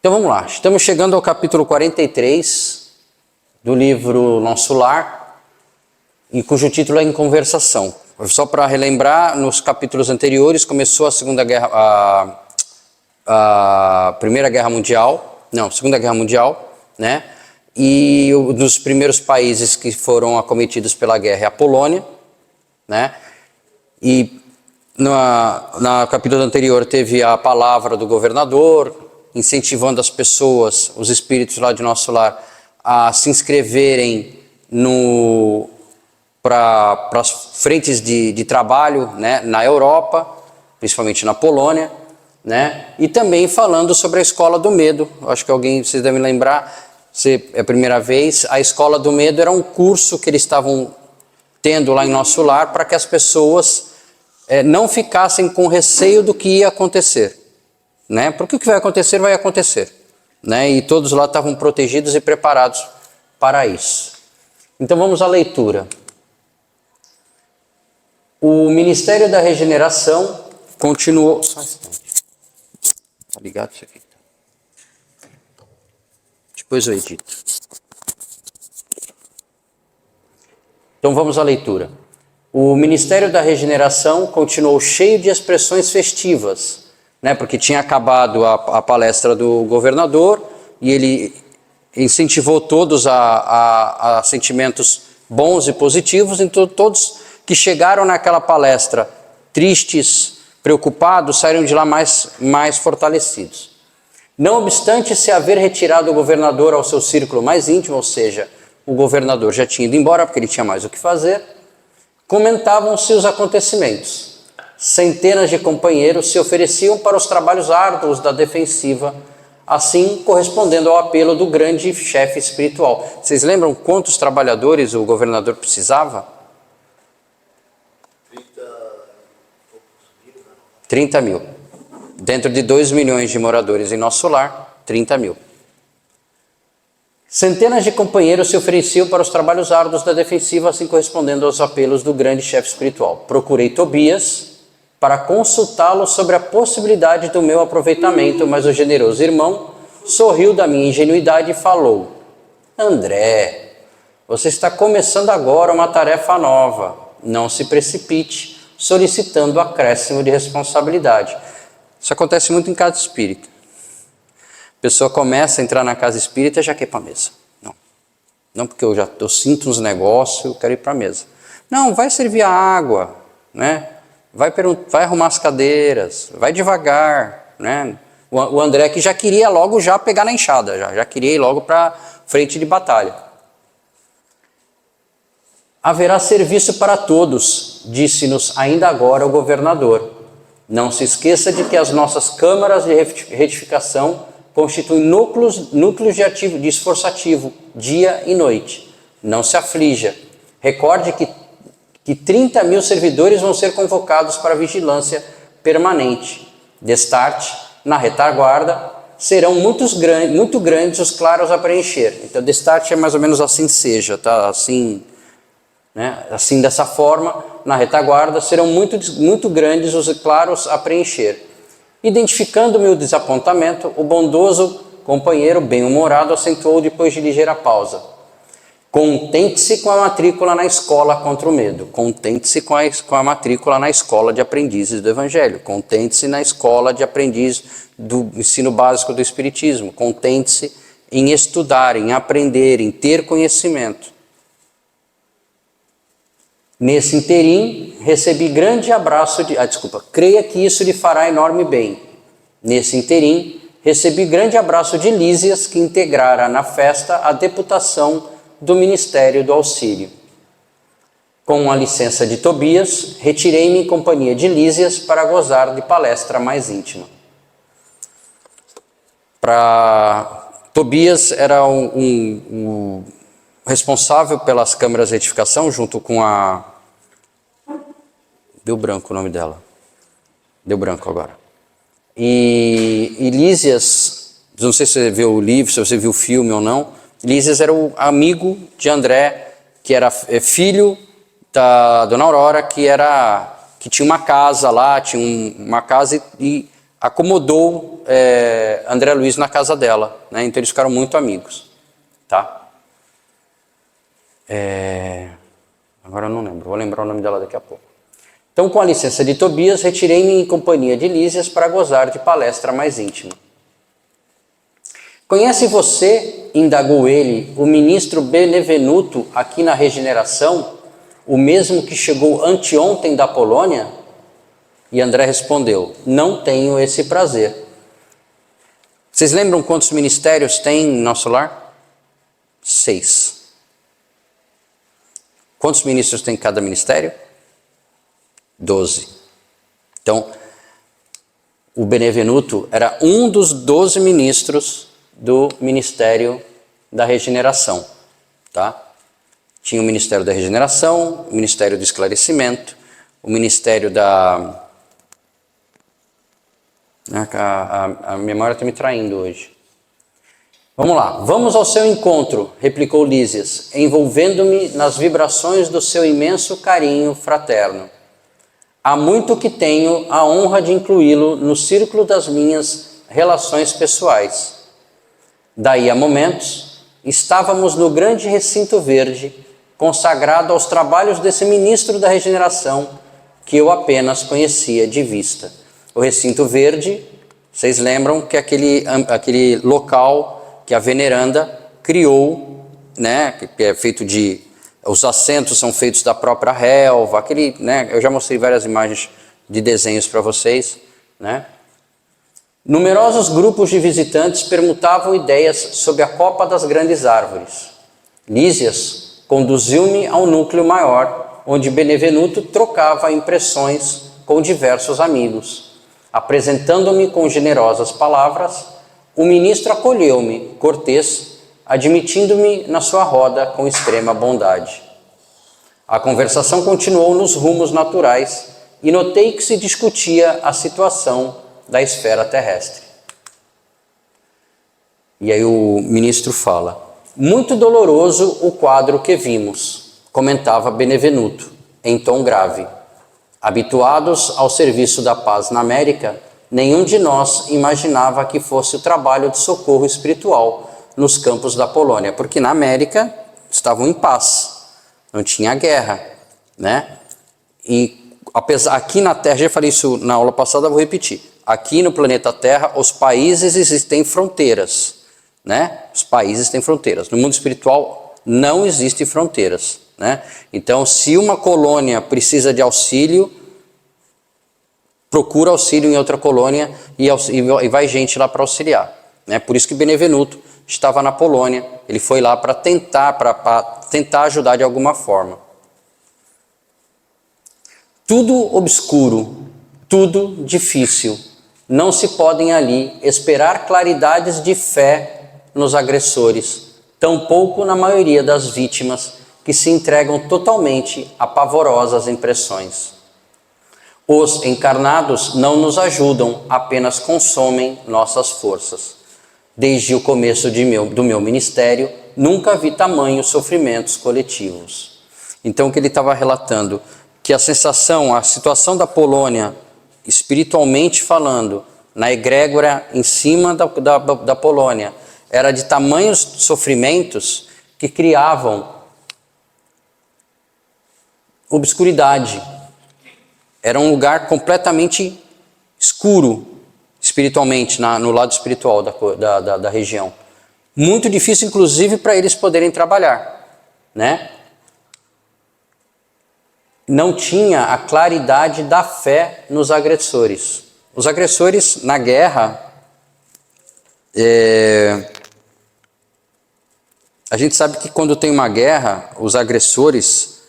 Então vamos lá, estamos chegando ao capítulo 43 do livro Nosso Lar, e cujo título é Em Conversação. Só para relembrar, nos capítulos anteriores começou a Segunda Guerra Mundial, né? E um dos primeiros países que foram acometidos pela guerra é a Polônia, né? E no capítulo anterior teve a palavra do governador, incentivando as pessoas, os espíritos lá de Nosso Lar, a se inscreverem para as frentes de trabalho, né, na Europa, principalmente na Polônia, né, e também falando sobre a Escola do Medo. Acho que vocês devem lembrar, se é a primeira vez, a Escola do Medo era um curso que eles estavam tendo lá em Nosso Lar para que as pessoas não ficassem com receio do que ia acontecer, né? Porque o que vai acontecer, né? E todos lá estavam protegidos e preparados para isso. Então vamos à leitura. O Ministério da Regeneração continuou... Tá ligado isso aqui? Depois eu edito. Então vamos à leitura. O Ministério da Regeneração continuou cheio de expressões festivas, né, porque tinha acabado a palestra do governador e ele incentivou todos a sentimentos bons e positivos. Então todos que chegaram naquela palestra tristes, preocupados, saíram de lá mais fortalecidos. Não obstante se haver retirado o governador ao seu círculo mais íntimo, ou seja, o governador já tinha ido embora porque ele tinha mais o que fazer, comentavam-se os acontecimentos. Centenas de companheiros se ofereciam para os trabalhos árduos da defensiva, assim correspondendo ao apelo do grande chefe espiritual. Vocês lembram quantos trabalhadores o governador precisava? 30 mil. Dentro de 2 milhões de moradores em Nosso Lar, 30 mil. Centenas de companheiros se ofereciam para os trabalhos árduos da defensiva, assim correspondendo aos apelos do grande chefe espiritual. Procurei Tobias para consultá-lo sobre a possibilidade do meu aproveitamento, mas o generoso irmão sorriu da minha ingenuidade e falou: André, você está começando agora uma tarefa nova. Não se precipite, solicitando acréscimo de responsabilidade. Isso acontece muito em casa espírita. A pessoa começa a entrar na casa espírita e já quer ir para a mesa. Não porque eu sinto uns negócios, eu quero ir para a mesa. Não, vai servir a água, né? Vai arrumar as cadeiras, vai devagar, né? O André que já queria logo já pegar na enxada, já queria ir logo para frente de batalha. Haverá serviço para todos, disse-nos ainda agora o governador. Não se esqueça de que as nossas câmaras de retificação constituem núcleos de esforço ativo, dia e noite. Não se aflija. Recorde que 30 mil servidores vão ser convocados para vigilância permanente. Destarte, na retaguarda, serão muito grandes os claros a preencher. Então, destarte é mais ou menos assim seja, tá? Assim, né? Assim, dessa forma, na retaguarda, serão muito grandes os claros a preencher. Identificando meu desapontamento, o bondoso companheiro bem-humorado acentuou depois de ligeira pausa. Contente-se com a matrícula na escola contra o medo. Contente-se com a matrícula na escola de aprendizes do Evangelho. Contente-se na escola de aprendizes do ensino básico do Espiritismo. Contente-se em estudar, em aprender, em ter conhecimento. Nesse interim, recebi grande abraço creia que isso lhe fará enorme bem. Nesse interim, recebi grande abraço de Lísias, que integrara na festa a deputação do Ministério do Auxílio. Com a licença de Tobias, retirei-me em companhia de Lísias para gozar de palestra mais íntima. Tobias era um responsável pelas câmaras de retificação, junto com a... Deu branco o nome dela. Deu branco agora. E Lísias, não sei se você viu o livro, se você viu o filme ou não, Lísias era o amigo de André, que era filho da Dona Aurora, que tinha uma casa lá, tinha uma casa e acomodou André Luiz na casa dela, né? Então eles ficaram muito amigos, tá? Agora eu não lembro, vou lembrar o nome dela daqui a pouco. Então, com a licença de Tobias, retirei-me em companhia de Lísias para gozar de palestra mais íntima. Conhece você, indagou ele, o ministro Benevenuto aqui na Regeneração, o mesmo que chegou anteontem da Polônia? E André respondeu, não tenho esse prazer. Vocês lembram quantos ministérios tem em nosso lar? 6. Quantos ministros tem cada ministério? 12. Então, o Benevenuto era um dos 12 ministros do Ministério da Regeneração, tá? Tinha o Ministério da Regeneração, o Ministério do Esclarecimento, o Ministério da... A memória está me traindo hoje. Vamos lá, vamos ao seu encontro, replicou Lísias, envolvendo-me nas vibrações do seu imenso carinho fraterno. Há muito que tenho a honra de incluí-lo no círculo das minhas relações pessoais. Daí a momentos, estávamos no grande recinto verde, consagrado aos trabalhos desse ministro da regeneração, que eu apenas conhecia de vista. O recinto verde, vocês lembram que é aquele local que a veneranda criou, né, que é feito de... Os assentos são feitos da própria relva, né, eu já mostrei várias imagens de desenhos para vocês, né? Numerosos grupos de visitantes permutavam ideias sobre a copa das grandes árvores. Lísias conduziu-me ao núcleo maior, onde Benevenuto trocava impressões com diversos amigos. Apresentando-me com generosas palavras, o ministro acolheu-me, cortês, admitindo-me na sua roda com extrema bondade. A conversação continuou nos rumos naturais e notei que se discutia a situação da esfera terrestre. E aí o ministro fala, muito doloroso o quadro que vimos, comentava Benevenuto, em tom grave. Habituados ao serviço da paz na América, nenhum de nós imaginava que fosse o trabalho de socorro espiritual nos campos da Polônia, porque na América estavam em paz, não tinha guerra, né? E apesar, aqui na Terra, já falei isso na aula passada, vou repetir, aqui no planeta Terra, os países existem fronteiras, né? Os países têm fronteiras. No mundo espiritual não existem fronteiras, né? Então, se uma colônia precisa de auxílio, procura auxílio em outra colônia e vai gente lá para auxiliar, né? Por isso que Benevenuto estava na Polônia, ele foi lá para tentar ajudar de alguma forma. Tudo obscuro, tudo difícil, não se podem ali esperar claridades de fé nos agressores, tampouco na maioria das vítimas que se entregam totalmente a pavorosas impressões. Os encarnados não nos ajudam, apenas consomem nossas forças. Desde o começo do meu ministério, nunca vi tamanhos sofrimentos coletivos. Então, o que ele estava relatando, que a situação da Polônia, espiritualmente falando, na egrégora em cima da Polônia, era de tamanhos sofrimentos que criavam obscuridade. Era um lugar completamente escuro, espiritualmente, no lado espiritual da região. Muito difícil, inclusive, para eles poderem trabalhar, né? Não tinha a claridade da fé nos agressores. Os agressores, na guerra, a gente sabe que quando tem uma guerra, os agressores,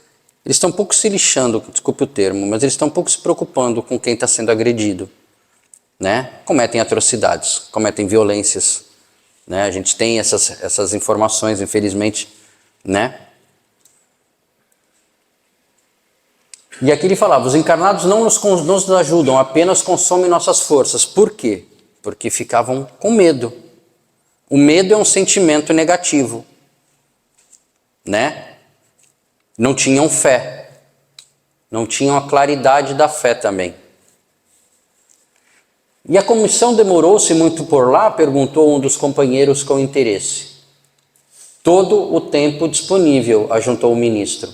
eles estão um pouco se lixando, desculpe o termo, mas eles estão um pouco se preocupando com quem está sendo agredido. Né? Cometem atrocidades, cometem violências, né? A gente tem essas informações, infelizmente, né? E aqui ele falava, os encarnados não nos ajudam, apenas consomem nossas forças. Por quê? Porque ficavam com medo. O medo é um sentimento negativo, né? Não tinham fé, não tinham a claridade da fé também. E a comissão demorou-se muito por lá? Perguntou um dos companheiros com interesse. Todo o tempo disponível, ajuntou o ministro.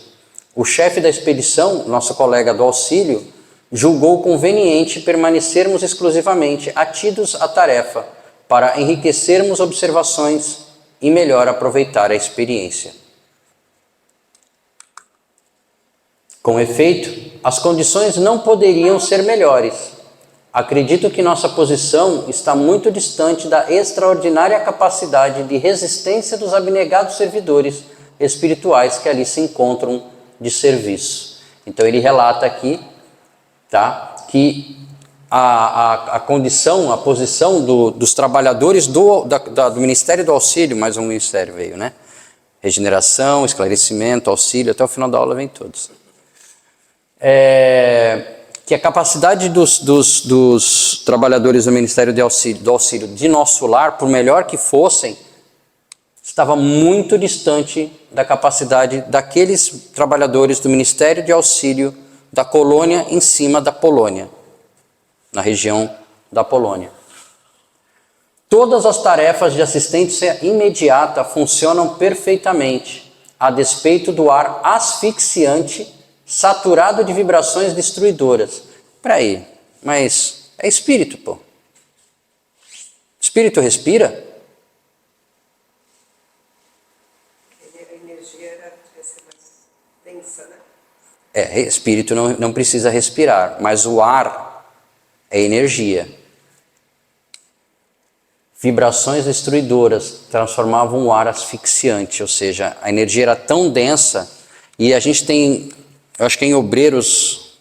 O chefe da expedição, nosso colega do auxílio, julgou conveniente permanecermos exclusivamente atidos à tarefa para enriquecermos observações e melhor aproveitar a experiência. Com efeito, as condições não poderiam ser melhores. Acredito que nossa posição está muito distante da extraordinária capacidade de resistência dos abnegados servidores espirituais que ali se encontram de serviço. Então ele relata aqui, tá, que a condição, a posição dos trabalhadores do Ministério do Auxílio, mais um ministério veio, né? Regeneração, esclarecimento, auxílio, até o final da aula vem todos. Que a capacidade dos trabalhadores do Ministério do Auxílio de nosso lar, por melhor que fossem, estava muito distante da capacidade daqueles trabalhadores do Ministério de Auxílio da colônia em cima da Polônia, na região da Polônia. Todas as tarefas de assistência imediata funcionam perfeitamente, a despeito do ar asfixiante saturado de vibrações destruidoras. Peraí, mas é espírito, pô. Espírito respira? A energia vai ser mais densa, né? Espírito não precisa respirar, mas o ar é energia. Vibrações destruidoras transformavam o ar asfixiante, ou seja, a energia era tão densa, e a gente tem, eu acho que em obreiros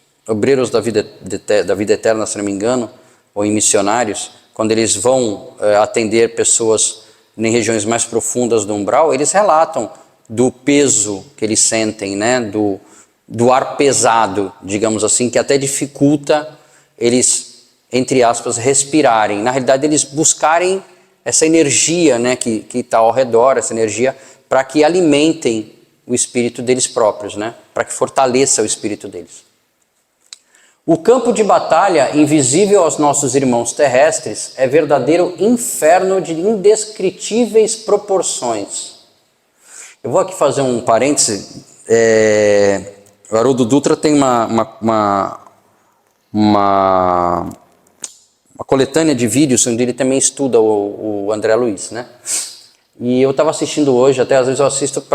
da vida eterna, se não me engano, ou em missionários, quando eles vão atender pessoas em regiões mais profundas do umbral, eles relatam do peso que eles sentem, né? do ar pesado, digamos assim, que até dificulta eles, entre aspas, respirarem. Na realidade, eles buscarem essa energia, né, que está ao redor, essa energia, para que alimentem o espírito deles próprios, né? Para que fortaleça o espírito deles. O campo de batalha, invisível aos nossos irmãos terrestres, é verdadeiro inferno de indescritíveis proporções. Eu vou aqui fazer um parêntese. O Haroldo Dutra tem uma coletânea de vídeos onde ele também estuda o André Luiz, né? E eu estava assistindo hoje, até às vezes eu assisto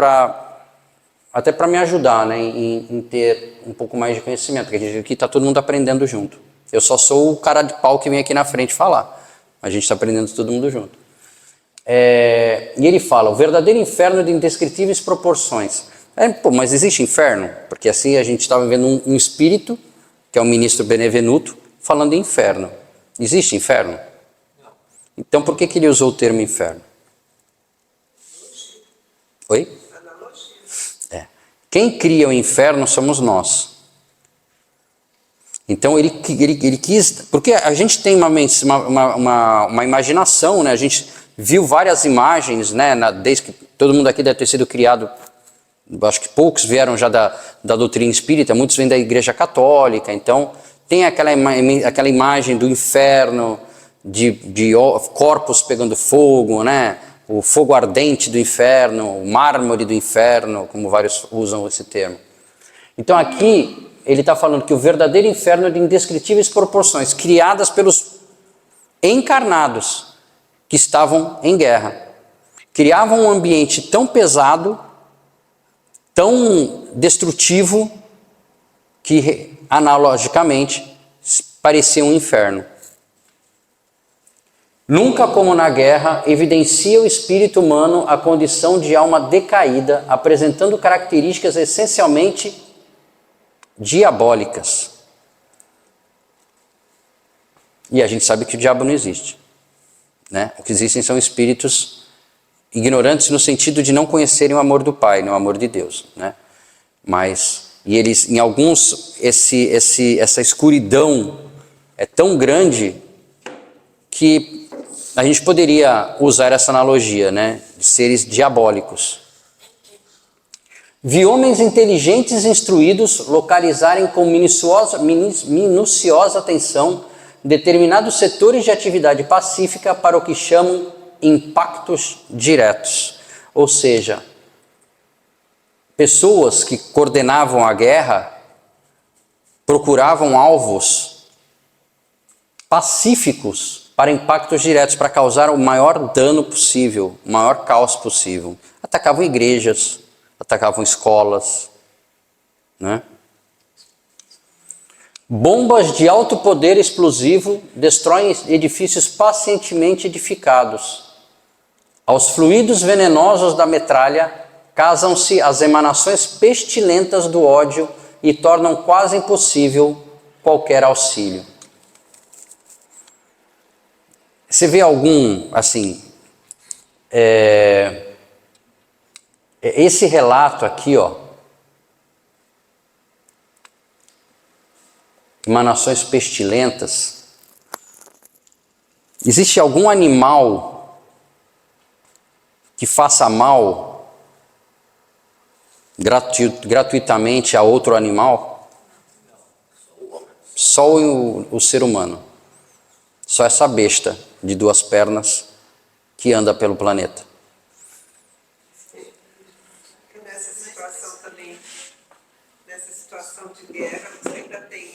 até para me ajudar, né, em ter um pouco mais de conhecimento, porque aqui está todo mundo aprendendo junto. Eu só sou o cara de pau que vem aqui na frente falar. A gente está aprendendo todo mundo junto. E ele fala, o verdadeiro inferno de indescritíveis proporções. Mas existe inferno? Porque assim a gente estava vendo um espírito, que é o ministro Benevenuto, falando em inferno. Existe inferno? Não. Então por que ele usou o termo inferno? Oi? Quem cria o inferno somos nós. Então ele quis... Porque a gente tem uma imaginação, né? A gente viu várias imagens, né? Desde que todo mundo aqui deve ter sido criado... Acho que poucos vieram já da doutrina espírita, muitos vêm da Igreja Católica. Então tem aquela imagem do inferno, de corpos pegando fogo, né? O fogo ardente do inferno, o mármore do inferno, como vários usam esse termo. Então aqui ele está falando que o verdadeiro inferno é de indescritíveis proporções, criadas pelos encarnados que estavam em guerra. Criavam um ambiente tão pesado, tão destrutivo, que analogicamente parecia um inferno. Nunca como na guerra, evidencia o espírito humano a condição de alma decaída, apresentando características essencialmente diabólicas. E a gente sabe que o diabo não existe, né? O que existem são espíritos ignorantes no sentido de não conhecerem o amor do Pai, não o amor de Deus, né? E eles, em alguns, essa escuridão é tão grande que a gente poderia usar essa analogia, né, de seres diabólicos. Vi homens inteligentes e instruídos localizarem com minuciosa atenção determinados setores de atividade pacífica para o que chamam impactos diretos. Ou seja, pessoas que coordenavam a guerra procuravam alvos pacíficos para impactos diretos, para causar o maior dano possível, o maior caos possível. Atacavam igrejas, atacavam escolas, né? Bombas de alto poder explosivo destroem edifícios pacientemente edificados. Aos fluidos venenosos da metralha casam-se as emanações pestilentas do ódio e tornam quase impossível qualquer auxílio. Você vê algum, assim, esse relato aqui, ó, emanações pestilentas, existe algum animal que faça mal gratuitamente a outro animal? Só o ser humano. Só essa besta de 2 pernas que anda pelo planeta. Nessa situação também, nessa situação de guerra, você ainda tem,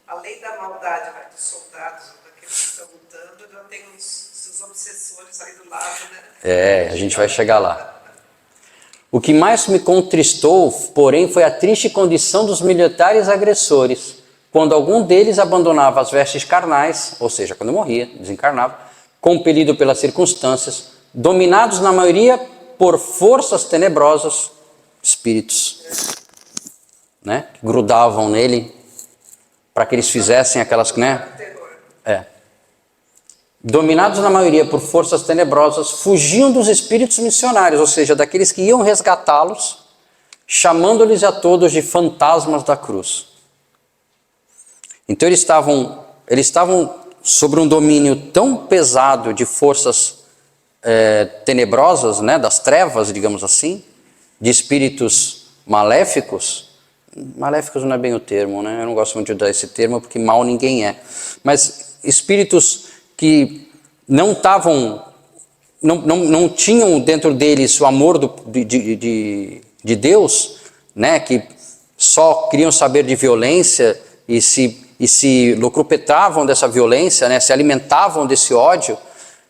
além da maldade dos soldados, daqueles que estão lutando, ainda tem os obsessores aí do lado, né? A gente vai chegar lá. O que mais me contristou, porém, foi a triste condição dos militares agressores, quando algum deles abandonava as vestes carnais, ou seja, quando morria, desencarnava, compelido pelas circunstâncias, dominados na maioria por forças tenebrosas, espíritos, né, que grudavam nele para que eles fizessem aquelas, né? Dominados na maioria por forças tenebrosas, fugiam dos espíritos missionários, ou seja, daqueles que iam resgatá-los, chamando-lhes a todos de fantasmas da cruz. Então eles estavam sobre um domínio tão pesado de forças tenebrosas, né, das trevas, digamos assim, de espíritos maléficos. Maléficos não é bem o termo, né? Eu não gosto muito de usar esse termo porque mal ninguém é. Mas espíritos que não tinham dentro deles o amor de Deus, né? Que só queriam saber de violência e se locrupetravam dessa violência, né? Se alimentavam desse ódio,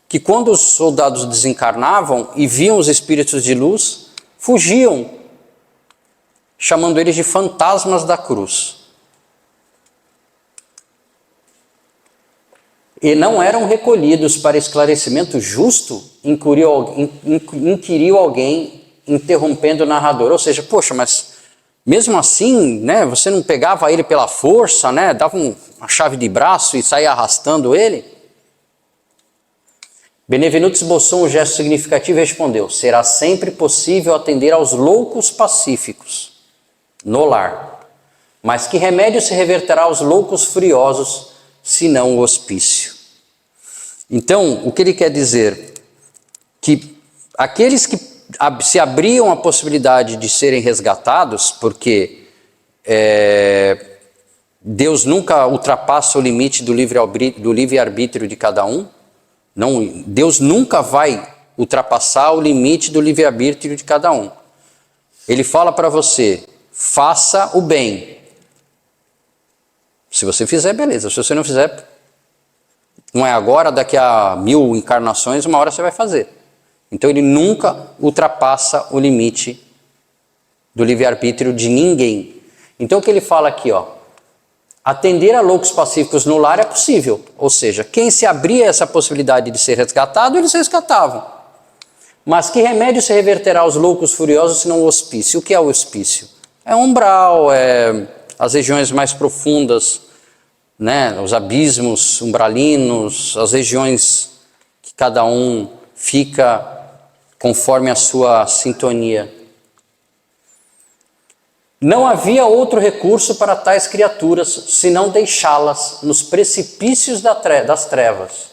que quando os soldados desencarnavam e viam os espíritos de luz, fugiam, chamando eles de fantasmas da cruz. E não eram recolhidos para esclarecimento justo, inquiriu alguém, interrompendo o narrador. Ou seja, poxa, mas mesmo assim, né, você não pegava ele pela força, né, dava uma chave de braço e saía arrastando ele? Benevenuto esboçou um gesto significativo e respondeu: será sempre possível atender aos loucos pacíficos no lar, mas que remédio se reverterá aos loucos furiosos, senão o hospício? Então, o que ele quer dizer? Que aqueles que se abriam a possibilidade de serem resgatados, porque Deus nunca ultrapassa o limite do livre-arbítrio de cada um. Não, Deus nunca vai ultrapassar o limite do livre-arbítrio de cada um. Ele fala para você: faça o bem. Se você fizer, beleza. Se você não fizer, não é agora, daqui a 1000 encarnações, uma hora você vai fazer. Então ele nunca ultrapassa o limite do livre-arbítrio de ninguém. Então o que ele fala aqui, ó, atender a loucos pacíficos no lar é possível. Ou seja, quem se abria essa possibilidade de ser resgatado, eles resgatavam. Mas que remédio se reverterá aos loucos furiosos senão o hospício? O que é o hospício? É umbral, é as regiões mais profundas, né? Os abismos umbralinos, as regiões que cada um fica conforme a sua sintonia. Não havia outro recurso para tais criaturas senão deixá-las nos precipícios das trevas,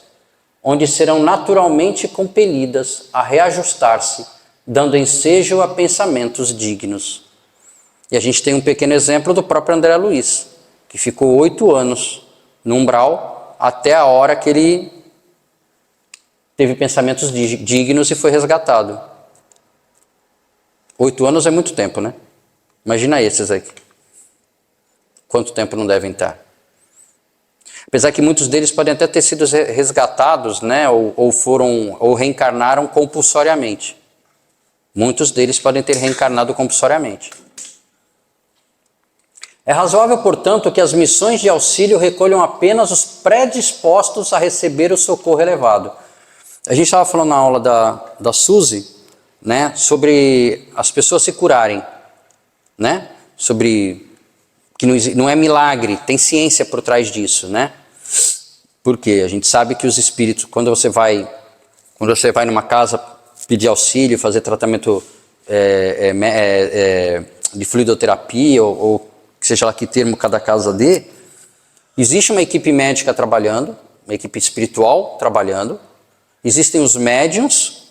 onde serão naturalmente compelidas a reajustar-se, dando ensejo a pensamentos dignos. E a gente tem um pequeno exemplo do próprio André Luiz, que ficou 8 anos no umbral até a hora que ele teve pensamentos dignos e foi resgatado. 8 anos é muito tempo, né? Imagina esses aí. Quanto tempo não devem estar? Apesar que muitos deles podem até ter sido resgatados, né? Ou reencarnaram compulsoriamente. Muitos deles podem ter reencarnado compulsoriamente. É razoável, portanto, que as missões de auxílio recolham apenas os predispostos a receber o socorro elevado. A gente estava falando na aula da Suzy, né, sobre as pessoas se curarem, né, sobre que não é milagre, tem ciência por trás disso, né? Porque a gente sabe que os espíritos, quando você vai numa casa pedir auxílio, fazer tratamento de fluidoterapia ou que seja lá que termo cada casa dê, existe uma equipe médica trabalhando, uma equipe espiritual trabalhando, existem os médiuns,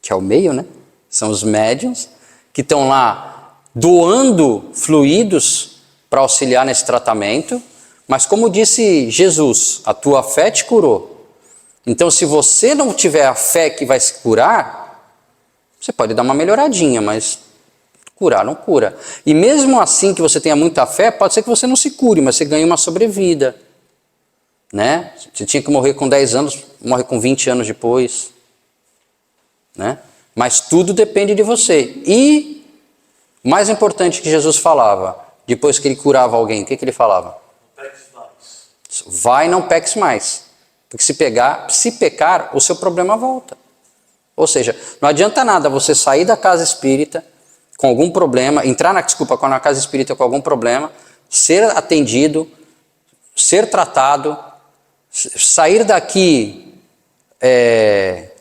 que é o meio, né? São os médiuns, que estão lá doando fluidos para auxiliar nesse tratamento, mas como disse Jesus, a tua fé te curou. Então, se você não tiver a fé que vai se curar, você pode dar uma melhoradinha, mas curar não cura. E mesmo assim que você tenha muita fé, pode ser que você não se cure, mas você ganhe uma sobrevida. Né? Você tinha que morrer com 10 anos, morre com 20 anos depois. Né? Mas tudo depende de você. E, mais importante que Jesus falava, depois que ele curava alguém, o que ele falava? Não peques mais. Vai, não peques mais. Porque se pecar, o seu problema volta. Ou seja, não adianta nada você sair da casa espírita com algum problema, entrar na casa espírita com algum problema, ser atendido, ser tratado, sair daqui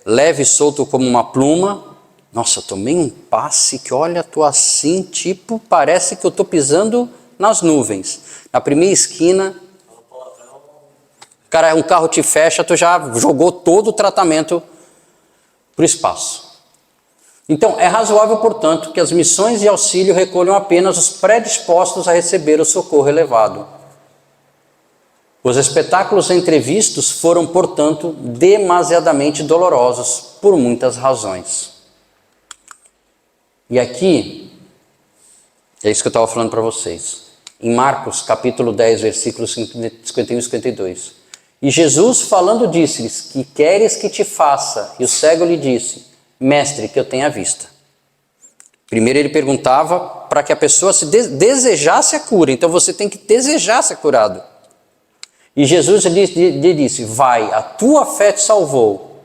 leve e solto como uma pluma. Nossa, eu tomei um passe que, olha, tô assim, tipo, parece que eu tô pisando nas nuvens. Na primeira esquina, cara, um carro te fecha, tu já jogou todo o tratamento para o espaço. Então, é razoável, portanto, que as missões de auxílio recolham apenas os predispostos a receber o socorro elevado. Os espetáculos entrevistos foram, portanto, demasiadamente dolorosos por muitas razões. E aqui, é isso que eu estava falando para vocês. Em Marcos, capítulo 10, versículos 51 e 52. E Jesus, falando, disse-lhes: que queres que te faça? E o cego lhe disse: mestre, que eu tenha vista. Primeiro ele perguntava para que a pessoa se desejasse a cura. Então você tem que desejar ser curado. E Jesus lhe disse: vai, a tua fé te salvou.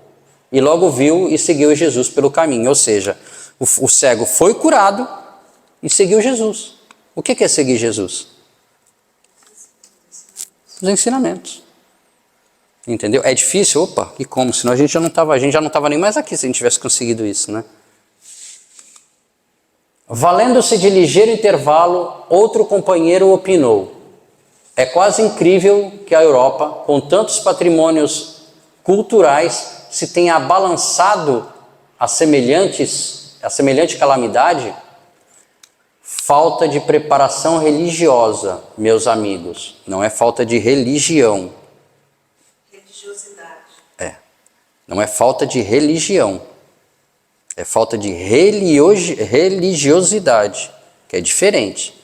E logo viu e seguiu Jesus pelo caminho. Ou seja, o cego foi curado e seguiu Jesus. O que é seguir Jesus? Os ensinamentos. Entendeu? É difícil? Opa, e como? Senão a gente já não estava nem mais aqui se a gente tivesse conseguido isso, né? Valendo-se de ligeiro intervalo, outro companheiro opinou: é quase incrível que a Europa, com tantos patrimônios culturais, se tenha abalançado a semelhante calamidade. Falta de preparação religiosa, meus amigos, não é falta de religião. Não é falta de religião, é falta de religiosidade, que é diferente.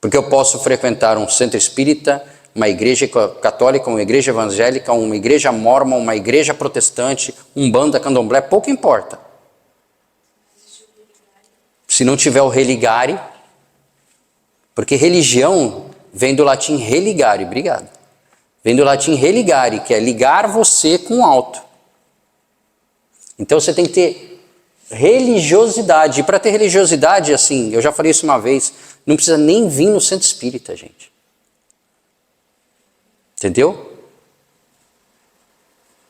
Porque eu posso frequentar um centro espírita, uma igreja católica, uma igreja evangélica, uma igreja mórmon, uma igreja protestante, umbanda, candomblé, pouco importa. Se não tiver o religare, porque religião vem do latim religare, obrigado. Vem do latim religare, que é ligar você com o alto. Então você tem que ter religiosidade. E para ter religiosidade, assim, eu já falei isso uma vez, não precisa nem vir no centro espírita, gente. Entendeu?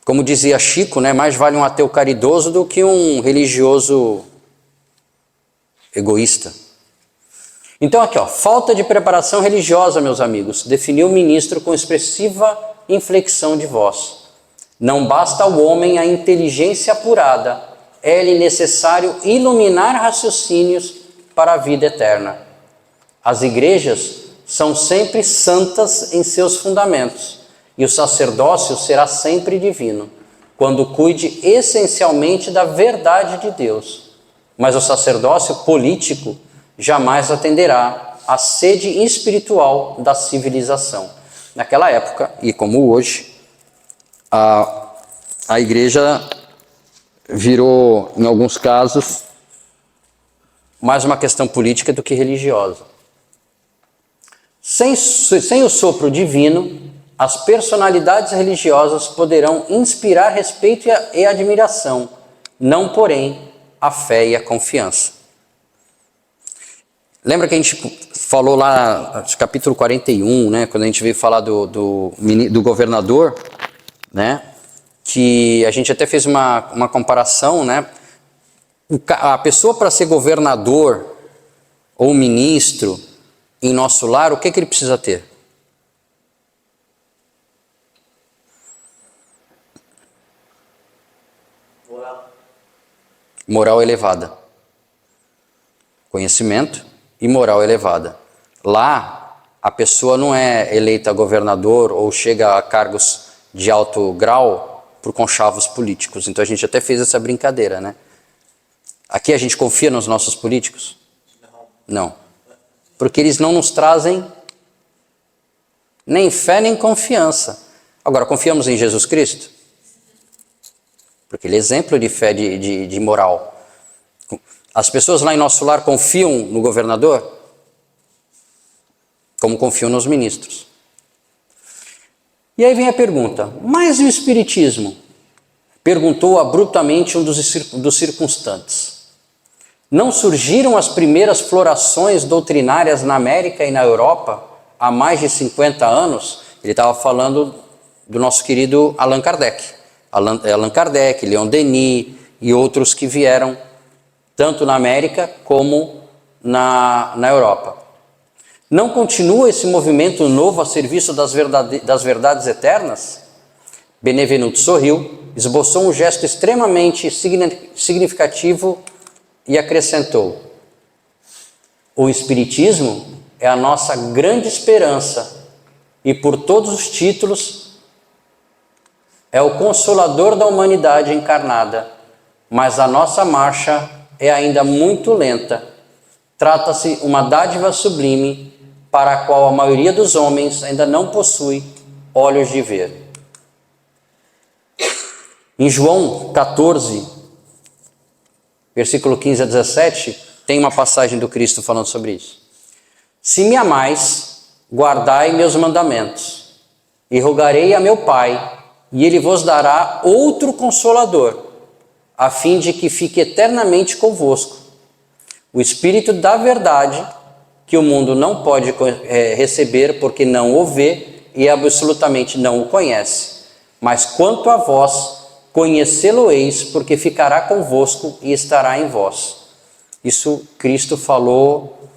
Como dizia Chico, né, mais vale um ateu caridoso do que um religioso egoísta. Então aqui, ó, falta de preparação religiosa, meus amigos, definiu o ministro com expressiva inflexão de voz. Não basta ao homem a inteligência apurada, é-lhe necessário iluminar raciocínios para a vida eterna. As igrejas são sempre santas em seus fundamentos e o sacerdócio será sempre divino, quando cuide essencialmente da verdade de Deus. Mas o sacerdócio político jamais atenderá à sede espiritual da civilização. Naquela época, e como hoje, a igreja virou, em alguns casos, mais uma questão política do que religiosa. Sem o sopro divino, as personalidades religiosas poderão inspirar respeito e admiração, não, porém, a fé e a confiança. Lembra que a gente falou lá, capítulo 41, né, quando a gente veio falar do governador, né, que a gente até fez uma comparação, né, a pessoa para ser governador ou ministro em nosso lar, o que ele precisa ter? Moral elevada. Conhecimento e moral elevada. Lá, a pessoa não é eleita governador ou chega a cargos de alto grau por conchavos políticos. Então a gente até fez essa brincadeira, né? Aqui a gente confia nos nossos políticos? Não. Porque eles não nos trazem nem fé nem confiança. Agora, confiamos em Jesus Cristo? Porque ele é exemplo de fé, de moral. As pessoas lá em nosso lar confiam no governador? Como confiam nos ministros. E aí vem a pergunta, mas e o espiritismo? Perguntou abruptamente um dos circunstantes. Não surgiram as primeiras florações doutrinárias na América e na Europa há mais de 50 anos? Ele estava falando do nosso querido Allan Kardec. Allan Kardec, Leon Denis e outros que vieram tanto na América como na Europa. Não continua esse movimento novo a serviço das verdades eternas? Benevenuto sorriu, esboçou um gesto extremamente significativo e acrescentou: o Espiritismo é a nossa grande esperança e por todos os títulos é o consolador da humanidade encarnada, mas a nossa marcha é ainda muito lenta. Trata-se uma dádiva sublime para a qual a maioria dos homens ainda não possui olhos de ver. Em João 14, versículo 15 a 17, tem uma passagem do Cristo falando sobre isso. Se me amais, guardai meus mandamentos, e rogarei a meu Pai, e ele vos dará outro Consolador, a fim de que fique eternamente convosco. O Espírito da verdade, que o mundo não pode receber porque não o vê e absolutamente não o conhece. Mas quanto a vós, conhecê-lo-eis, porque ficará convosco e estará em vós. Isso Cristo falou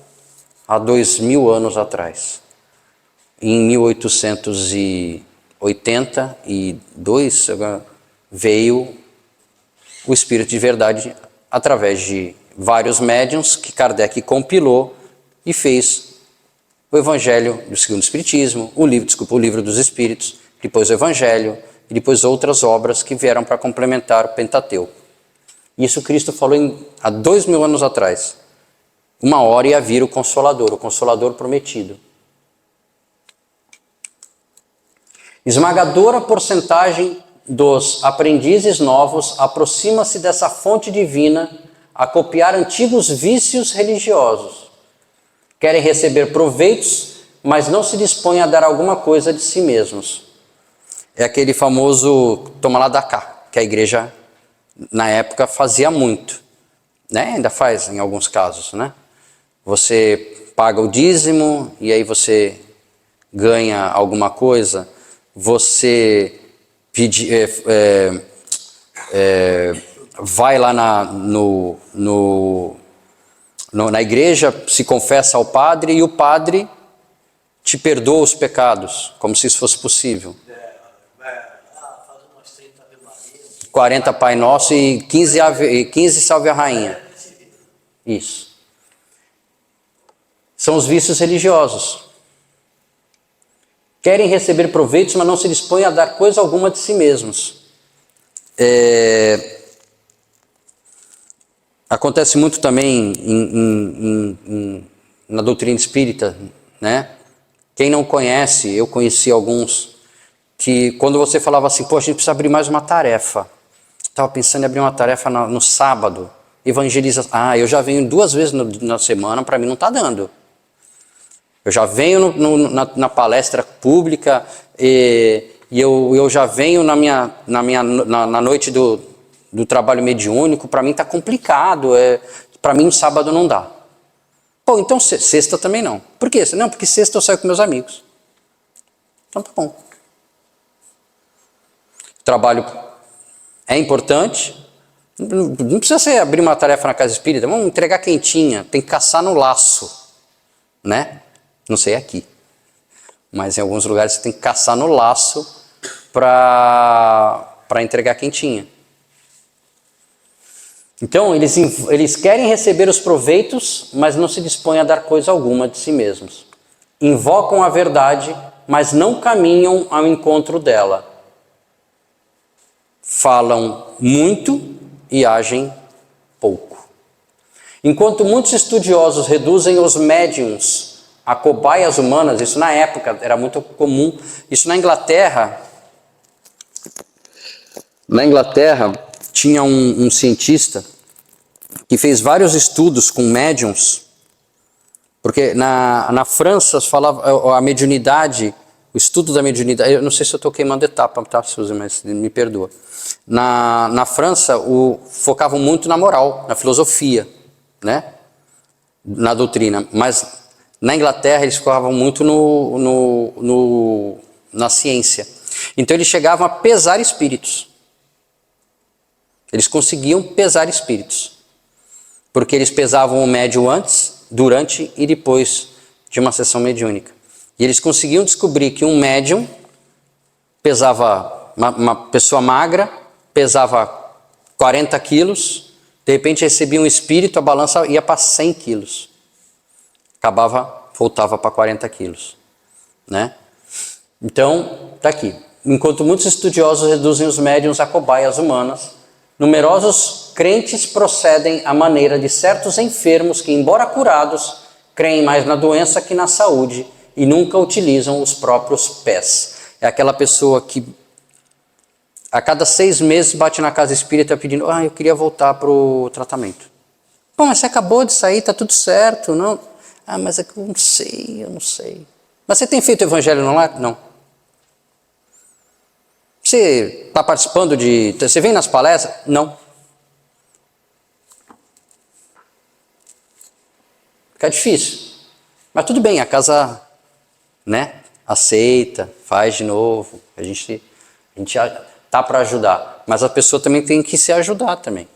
há 2000 anos atrás. Em 1882 veio o Espírito de Verdade através de vários médiuns que Kardec compilou e fez o Evangelho do Segundo Espiritismo, o Livro dos Espíritos, depois o Evangelho e depois outras obras que vieram para complementar o Pentateuco. Isso Cristo falou há 2000 anos atrás. Uma hora ia vir o Consolador prometido. Esmagadora porcentagem dos aprendizes novos aproxima-se dessa fonte divina a copiar antigos vícios religiosos. Querem receber proveitos, mas não se dispõem a dar alguma coisa de si mesmos. É aquele famoso toma lá da cá, que a igreja na época fazia muito, né? Ainda faz em alguns casos, né? Você paga o dízimo e aí você ganha alguma coisa, você vai lá na igreja, se confessa ao padre e o padre te perdoa os pecados, como se isso fosse possível. 40 Pai Nosso e 15 Salve a Rainha. Isso. São os vícios religiosos querem receber proveitos, mas não se dispõem a dar coisa alguma de si mesmos. Acontece muito também na doutrina espírita, né? Quem não conhece, eu conheci alguns, que quando você falava assim, pô, a gente precisa abrir mais uma tarefa. Estava pensando em abrir uma tarefa no sábado, evangeliza. Ah, eu já venho 2 vezes na semana, para mim não está dando. Eu já venho na palestra pública e eu já venho na noite do trabalho mediúnico, para mim está complicado, para mim sábado não dá. Pô, então sexta também não. Por quê? Não, porque sexta eu saio com meus amigos. Então tá bom. Trabalho é importante, não precisa você abrir uma tarefa na casa espírita, vamos entregar quentinha, tem que caçar no laço, né? Não sei aqui, mas em alguns lugares você tem que caçar no laço para entregar quentinha. Então eles querem receber os proveitos, mas não se dispõem a dar coisa alguma de si mesmos. Invocam a verdade, mas não caminham ao encontro dela. Falam muito e agem pouco. Enquanto muitos estudiosos reduzem os médiuns a cobaias humanas, isso na época era muito comum, isso na Inglaterra. Na Inglaterra tinha um cientista que fez vários estudos com médiuns, porque na França falava a mediunidade, o estudo da mediunidade, eu não sei se eu estou queimando etapa, tá, Suzy, mas me perdoa. Na França focavam muito na moral, na filosofia, né? Na doutrina, mas na Inglaterra eles focavam muito na ciência. Então eles chegavam a pesar espíritos. Eles conseguiam pesar espíritos. Porque eles pesavam o médium antes, durante e depois de uma sessão mediúnica. E eles conseguiam descobrir que um médium pesava, uma pessoa magra, pesava 40 quilos, de repente recebia um espírito, a balança ia para 100 quilos. Voltava para 40 quilos. Né? Então, está aqui. Enquanto muitos estudiosos reduzem os médiuns a cobaias humanas, numerosos crentes procedem à maneira de certos enfermos que, embora curados, creem mais na doença que na saúde e nunca utilizam os próprios pés. É aquela pessoa que a cada 6 meses bate na casa espírita pedindo, eu queria voltar para o tratamento. Bom, mas você acabou de sair, está tudo certo, não? Mas é que eu não sei. Mas você tem feito evangelho no lar? Não. Você está participando você vem nas palestras? Não. Fica difícil. Mas tudo bem, a casa, né, aceita, faz de novo. A gente tá para ajudar. Mas a pessoa também tem que se ajudar também.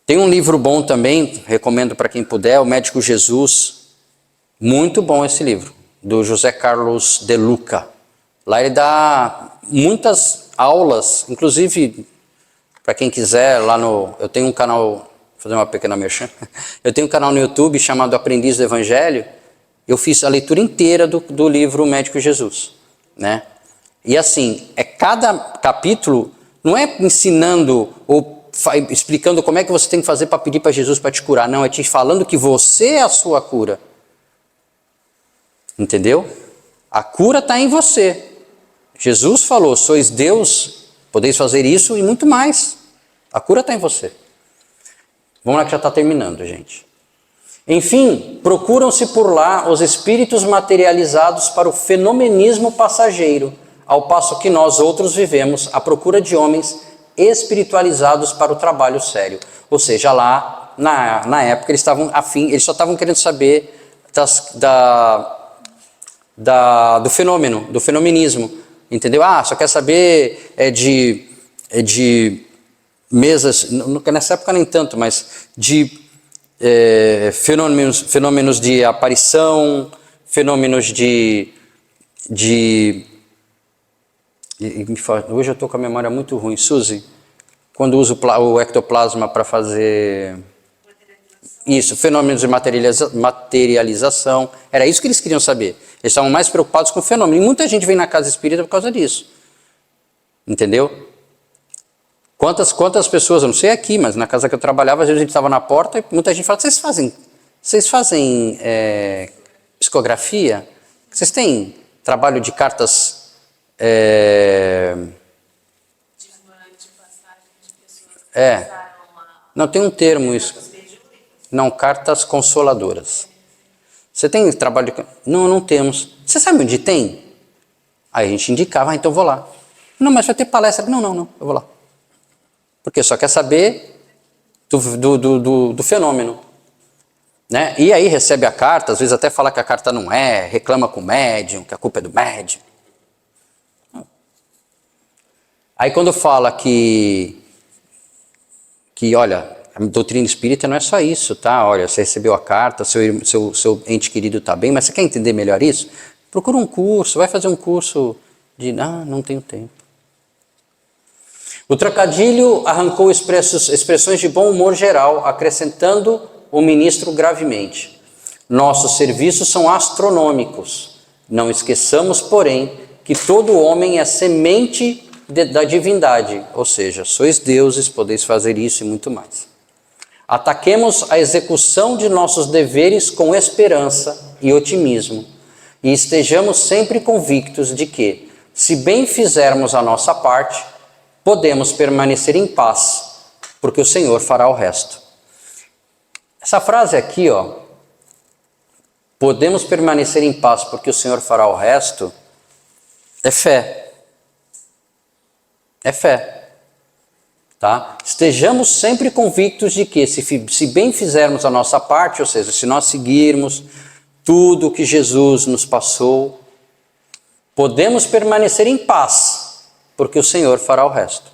Tem um livro bom também, recomendo para quem puder, O Médico Jesus. Muito bom esse livro, do José Carlos de Luca. Lá ele dá muitas aulas, inclusive, para quem quiser, eu tenho um canal, vou fazer uma pequena merchan, eu tenho um canal no YouTube chamado Aprendiz do Evangelho, eu fiz a leitura inteira do livro O Médico Jesus, né? E assim, cada capítulo não é ensinando ou explicando como é que você tem que fazer para pedir para Jesus para te curar, não, é te falando que você é a sua cura. Entendeu? A cura está em você. Jesus falou, sois Deus, podeis fazer isso e muito mais. A cura está em você. Vamos lá que já está terminando, gente. Enfim, procuram-se por lá os espíritos materializados para o fenomenismo passageiro, ao passo que nós outros vivemos à procura de homens espiritualizados para o trabalho sério. Ou seja, lá na época eles estavam eles só estavam querendo saber do fenômeno, do fenomenismo, entendeu? Só quer saber de mesas, nessa época nem tanto, mas de fenômenos de aparição, fenômenos hoje eu estou com a memória muito ruim, Suzy, quando uso o ectoplasma para fazer Isso, fenômenos de materialização. Era isso que eles queriam saber. Eles estavam mais preocupados com o fenômeno. E muita gente vem na casa espírita por causa disso. Entendeu? Quantas pessoas, eu não sei aqui, mas na casa que eu trabalhava, às vezes a gente estava na porta e muita gente fala, vocês fazem psicografia? Vocês têm trabalho de cartas... Não, tem um termo isso. Não, cartas consoladoras. Você tem trabalho de... Não, não temos. Você sabe onde tem? Aí a gente indicava, então eu vou lá. Não, mas vai ter palestra. Não, eu vou lá. Porque só quer saber do fenômeno. Né? E aí recebe a carta, às vezes até fala que a carta não é, reclama com o médium, que a culpa é do médium. Aí quando fala que olha, a doutrina espírita não é só isso, tá? Olha, você recebeu a carta, seu ente querido está bem, mas você quer entender melhor isso? Procura um curso, vai fazer um curso de... não tenho tempo. O trocadilho arrancou expressões de bom humor geral, acrescentando o ministro gravemente. Nossos serviços são astronômicos. Não esqueçamos, porém, que todo homem é semente da divindade, ou seja, sois deuses, podeis fazer isso e muito mais. Ataquemos a execução de nossos deveres com esperança e otimismo, e estejamos sempre convictos de que, se bem fizermos a nossa parte, podemos permanecer em paz, porque o Senhor fará o resto. Essa frase aqui, podemos permanecer em paz, porque o Senhor fará o resto, é fé. É fé, tá? Estejamos sempre convictos de que, se bem fizermos a nossa parte, ou seja, se nós seguirmos tudo o que Jesus nos passou, podemos permanecer em paz, porque o Senhor fará o resto.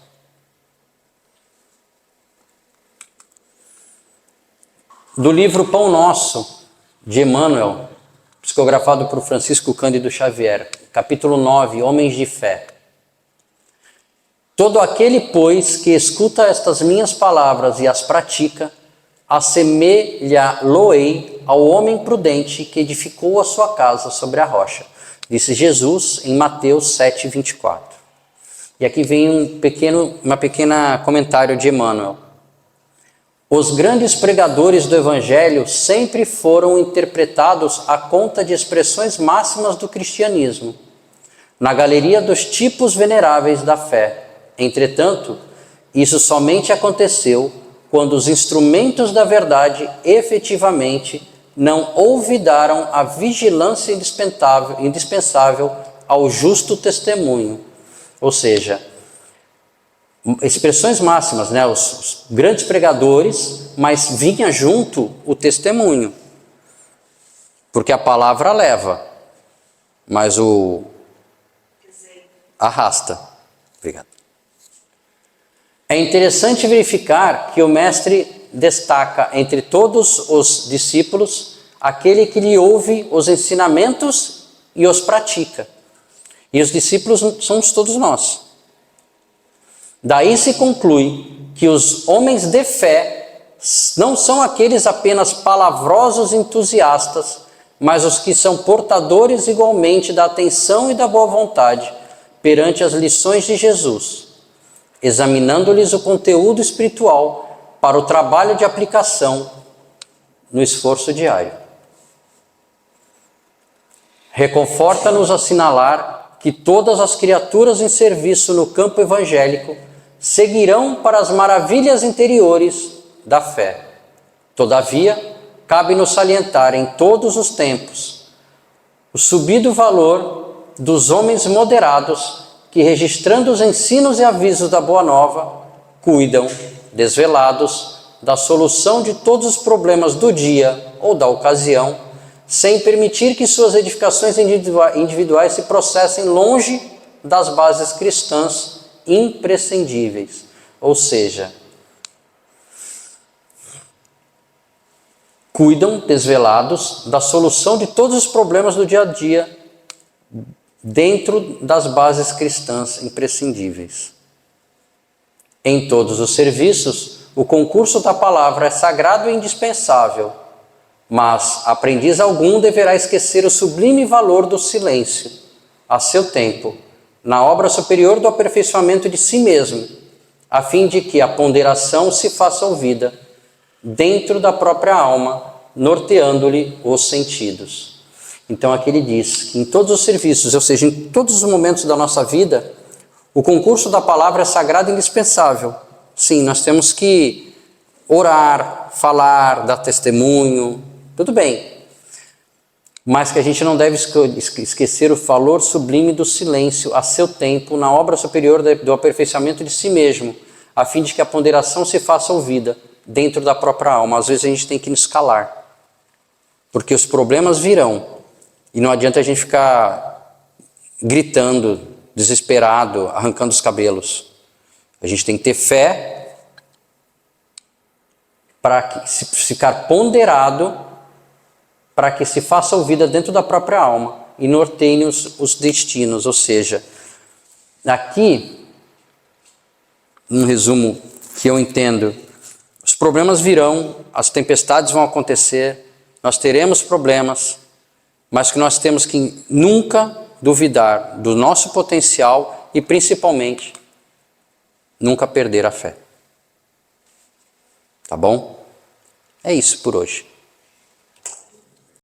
Do livro Pão Nosso, de Emmanuel, psicografado por Francisco Cândido Xavier, capítulo 9, Homens de Fé. Todo aquele, pois, que escuta estas minhas palavras e as pratica, assemelha-lo-ei ao homem prudente que edificou a sua casa sobre a rocha, disse Jesus em Mateus 7, 24. E aqui vem um pequeno comentário de Emmanuel. Os grandes pregadores do Evangelho sempre foram interpretados à conta de expressões máximas do cristianismo, na galeria dos tipos veneráveis da fé. Entretanto, isso somente aconteceu quando os instrumentos da verdade efetivamente não olvidaram a vigilância indispensável ao justo testemunho. Ou seja, expressões máximas, né? Os grandes pregadores, mas vinha junto o testemunho. Porque a palavra leva, mas o arrasta. Obrigado. É interessante verificar que o mestre destaca entre todos os discípulos aquele que lhe ouve os ensinamentos e os pratica. E os discípulos somos todos nós. Daí se conclui que os homens de fé não são aqueles apenas palavrosos entusiastas, mas os que são portadores igualmente da atenção e da boa vontade perante as lições de Jesus, examinando-lhes o conteúdo espiritual para o trabalho de aplicação no esforço diário. Reconforta-nos assinalar que todas as criaturas em serviço no campo evangélico seguirão para as maravilhas interiores da fé. Todavia, cabe-nos salientar em todos os tempos o subido valor dos homens moderados que, registrando os ensinos e avisos da Boa Nova, cuidam, desvelados, da solução de todos os problemas do dia ou da ocasião, sem permitir que suas edificações individuais se processem longe das bases cristãs imprescindíveis. Ou seja, cuidam, desvelados, da solução de todos os problemas do dia a dia, dentro das bases cristãs imprescindíveis. Em todos os serviços, o concurso da palavra é sagrado e indispensável, mas aprendiz algum deverá esquecer o sublime valor do silêncio, a seu tempo, na obra superior do aperfeiçoamento de si mesmo, a fim de que a ponderação se faça ouvida dentro da própria alma, norteando-lhe os sentidos. Então aqui ele diz que em todos os serviços, ou seja, em todos os momentos da nossa vida, o concurso da palavra é sagrado e indispensável. Sim, nós temos que orar, falar, dar testemunho, tudo bem. Mas que a gente não deve esquecer o valor sublime do silêncio a seu tempo na obra superior do aperfeiçoamento de si mesmo, a fim de que a ponderação se faça ouvida dentro da própria alma. Às vezes a gente tem que nos calar, porque os problemas virão e não adianta a gente ficar gritando, desesperado, arrancando os cabelos. A gente tem que ter fé para ficar ponderado, para que se faça ouvida dentro da própria alma e norteie os destinos. Ou seja, aqui, um resumo que eu entendo, os problemas virão, as tempestades vão acontecer, nós teremos problemas, mas que nós temos que nunca duvidar do nosso potencial e, principalmente, nunca perder a fé. Tá bom? É isso por hoje.